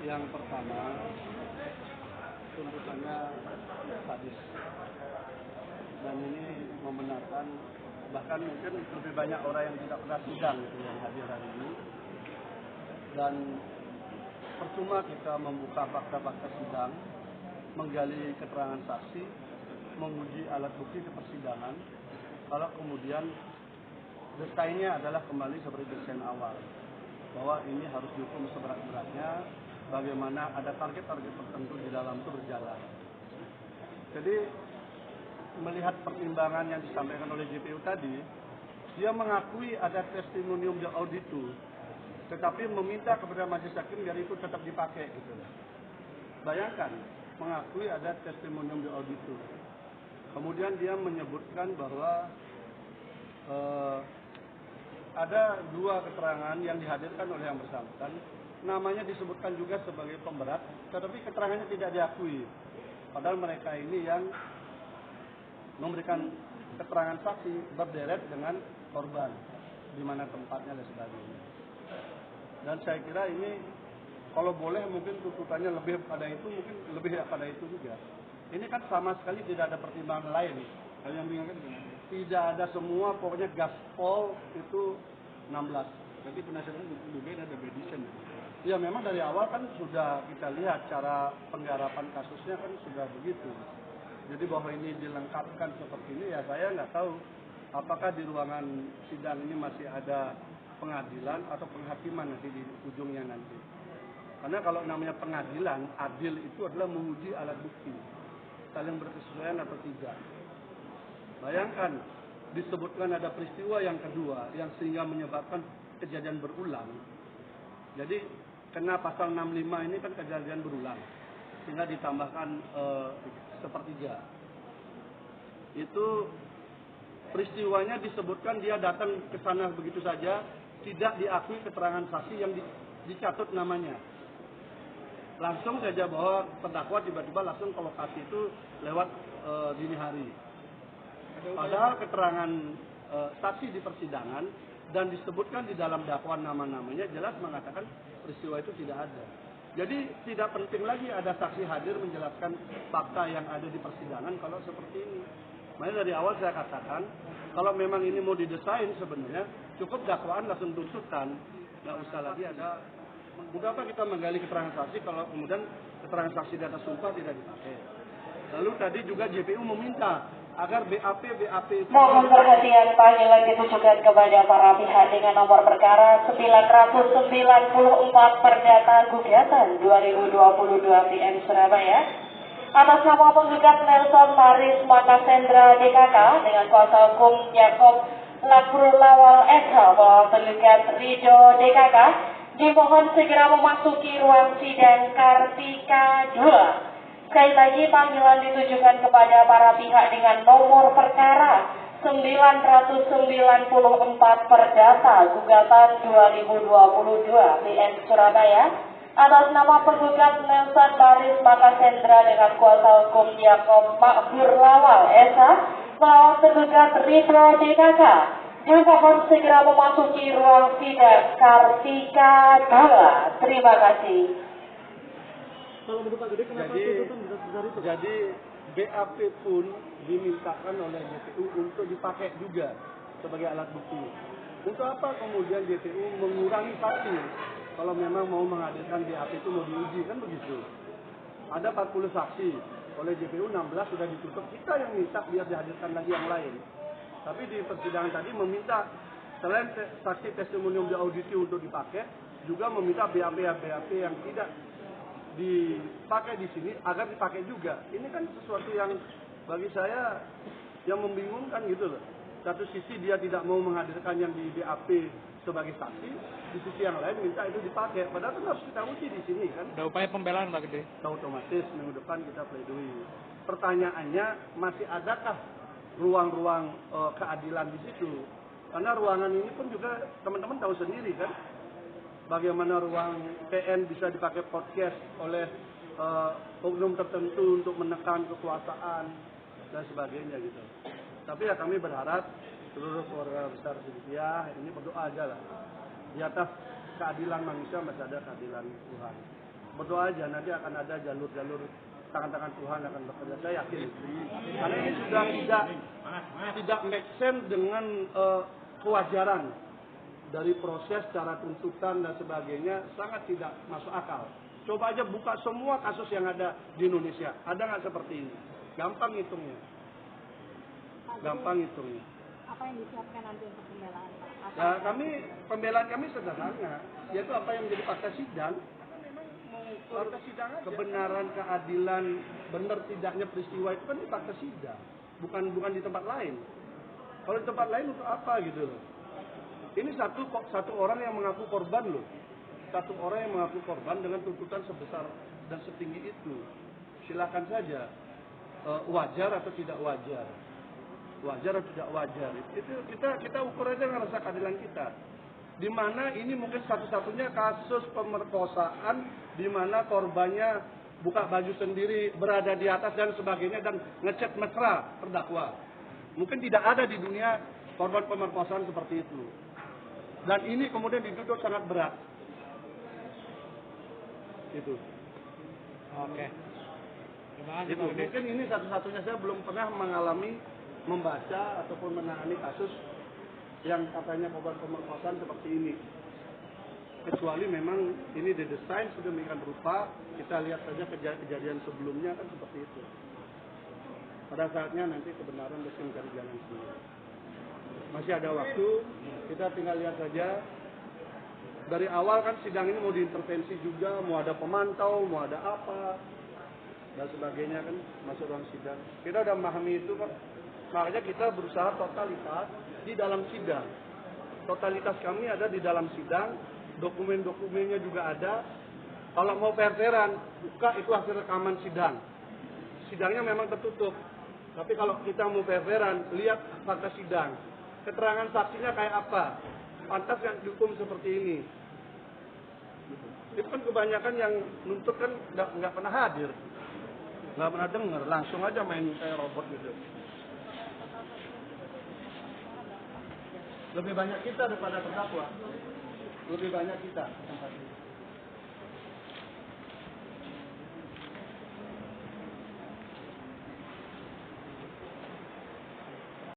Yang pertama, tuntutannya sadis, dan ini membenarkan, bahkan mungkin lebih banyak orang yang tidak pernah sidang gitu yang hadir hari ini. Dan percuma kita membuka fakta-fakta sidang, menggali keterangan saksi, menguji alat bukti di persidangan, kalau kemudian desainnya adalah kembali seperti desain awal, bahwa ini harus dihukum seberat-beratnya, bagaimana ada target-target tertentu di dalam itu berjalan. Jadi melihat pertimbangan yang disampaikan oleh JPU tadi, dia mengakui ada testimonium de auditu, tetapi meminta kepada majelis hakim biar itu tetap dipakai gitu. Bayangkan, mengakui ada testimonium de auditu, kemudian dia menyebutkan bahwa ada dua keterangan yang dihadirkan oleh yang bersangkutan, namanya disebutkan juga sebagai pemberat, tetapi keterangannya tidak diakui. Padahal mereka ini yang memberikan keterangan saksi berderet dengan korban, di mana tempatnya dan sebagainya. Dan saya kira ini kalau boleh mungkin tuntutannya lebih pada itu, mungkin lebih pada itu juga. Ini kan sama sekali tidak ada pertimbangan lain. Kalau yang mengingatkan tidak ada semua, pokoknya gaspol itu 16. Tapi penasihat juga ada bedisen. Ya memang dari awal kan sudah kita lihat cara penggarapan kasusnya kan sudah begitu. Jadi bahwa ini dilengkapkan seperti ini, ya saya nggak tahu apakah di ruangan sidang ini masih ada pengadilan atau penghakiman nanti di ujungnya nanti. Karena kalau namanya pengadilan, adil itu adalah menguji alat bukti, saling berkesesuaian atau tidak. Bayangkan, disebutkan ada peristiwa yang kedua yang sehingga menyebabkan kejadian berulang. Jadi kena pasal 65 ini kan kejadian berulang, sehingga ditambahkan sepertiga. Itu peristiwanya disebutkan dia datang ke sana begitu saja, tidak diakui keterangan saksi yang dicatut namanya. Langsung saja bahwa terdakwa tiba-tiba langsung ke lokasi itu lewat dini hari. Padahal keterangan saksi di persidangan dan disebutkan di dalam dakwaan nama-namanya jelas mengatakan peristiwa itu tidak ada. Jadi tidak penting lagi ada saksi hadir menjelaskan fakta yang ada di persidangan kalau seperti ini. Makanya dari awal saya katakan, kalau memang ini mau didesain sebenarnya cukup dakwaan langsung tuntutan, nggak usah lagi ada. Untuk apa kita menggali keterangan saksi kalau kemudian keterangan saksi di atas sumpah tidak dipakai. Lalu tadi juga JPU meminta agar BAP itu... Mohon perhatian panggilan ditujukan kepada para pihak dengan nomor perkara 994 Perdata Gugatan 2022 PM Surabaya. Atas nama penggugat Nelson Maris Makasendra DKK dengan kuasa hukum Yakob Lakrul Lawal SH bahwa penggugat Rido DKK dimohon segera memasuki ruang sidang Kartika 2. Sekali lagi panggilan ditujukan kepada para pihak dengan nomor perkara 994 Perdata Gugatan 2022 PM Surabaya atas nama penggugat Nelson Maris Makasendra dengan kuasa hukum Yakob Makbur Lawal SH melawan penggugat Ridho DKK dimohon segera memasuki ruang sidang Kartika 2. Terima kasih. Jadi BAP pun dimintakan oleh JPU untuk dipakai juga sebagai alat bukti. Untuk apa kemudian JPU mengurangi saksi kalau memang mau menghadirkan BAP itu mau diuji, kan begitu. Ada 40 saksi, oleh JPU 16 sudah ditutup, kita yang minta biar dihadirkan lagi yang lain. Tapi di persidangan tadi meminta selain saksi testimonium de auditu untuk dipakai, juga meminta BAP yang tidak dipakai di sini agar dipakai juga. Ini kan sesuatu yang bagi saya yang membingungkan gitu loh. Satu sisi dia tidak mau menghadirkan yang di BAP sebagai saksi, di sisi yang lain minta itu dipakai. Padahal itu harus kita uji di sini kan. Ada upaya pembelaan Pak Gede. Otomatis minggu depan kita pledoi. Pertanyaannya masih adakah ruang-ruang keadilan di situ? Karena ruangan ini pun juga teman-teman tahu sendiri kan. Bagaimana ruang PN bisa dipakai podcast oleh oknum tertentu untuk menekan kekuasaan dan sebagainya gitu. Tapi ya kami berharap seluruh keluarga besar Sidikiyah ini berdoa aja lah. Di atas keadilan manusia masih ada keadilan Tuhan. berdoa aja, nanti akan ada jalur-jalur tangan-tangan Tuhan akan bekerja. Saya yakin. Karena ini sudah tidak make sense dengan kewajaran dari proses cara tuntutan dan sebagainya, sangat tidak masuk akal. Coba aja buka semua kasus yang ada di Indonesia, ada nggak seperti ini? Gampang hitungnya. Gampang hitungnya. Apa yang disiapkan nanti untuk pembelaan Pak? Ya, pembelaan kami sederhana, yaitu apa yang menjadi fakta sidang. Kebenaran, keadilan, benar tidaknya peristiwa itu kan di fakta sidang, bukan di tempat lain. Kalau di tempat lain untuk apa gitu loh? Ini satu orang yang mengaku korban loh. Satu orang yang mengaku korban dengan tuntutan sebesar dan setinggi itu. Silakan saja wajar atau tidak wajar. Wajar atau tidak wajar. Itu kita ukur aja ngerasa keadilan kita. Di mana ini mungkin satu-satunya kasus pemerkosaan di mana korbannya buka baju sendiri, berada di atas dan sebagainya dan ngechat mesra terdakwa. Mungkin tidak ada di dunia korban pemerkosaan seperti itu. Dan ini kemudian dituduh sangat berat. Itu. Oke. Terima kasih Itu. Pak Gede. Mungkin ini satu-satunya saya belum pernah mengalami, membaca ataupun menangani kasus yang katanya korban pemerkosaan seperti ini. Kecuali memang ini didesain sedemikian rupa, kita lihat saja kejadian sebelumnya kan seperti itu. Pada saatnya nanti kebenaran mesti mencari jalan sendiri. Masih ada waktu, kita tinggal lihat saja. Dari awal kan sidang ini mau diintervensi juga, mau ada pemantau, mau ada apa, dan sebagainya kan masuk dalam sidang. Kita udah memahami itu kok. Makanya kita berusaha totalitas di dalam sidang. Totalitas kami ada di dalam sidang, dokumen-dokumennya juga ada. Kalau mau fair-fairan, buka itu hasil rekaman sidang. Sidangnya memang tertutup. Tapi kalau kita mau fair-fairan, lihat fakta sidang. Keterangan saksinya kayak apa? Pantas yang dihukum seperti ini. Itu kan kebanyakan yang nuntut kan nggak pernah hadir, nggak pernah dengar, langsung aja main kayak robot gitu. Lebih banyak kita daripada terdakwa. Lebih banyak kita.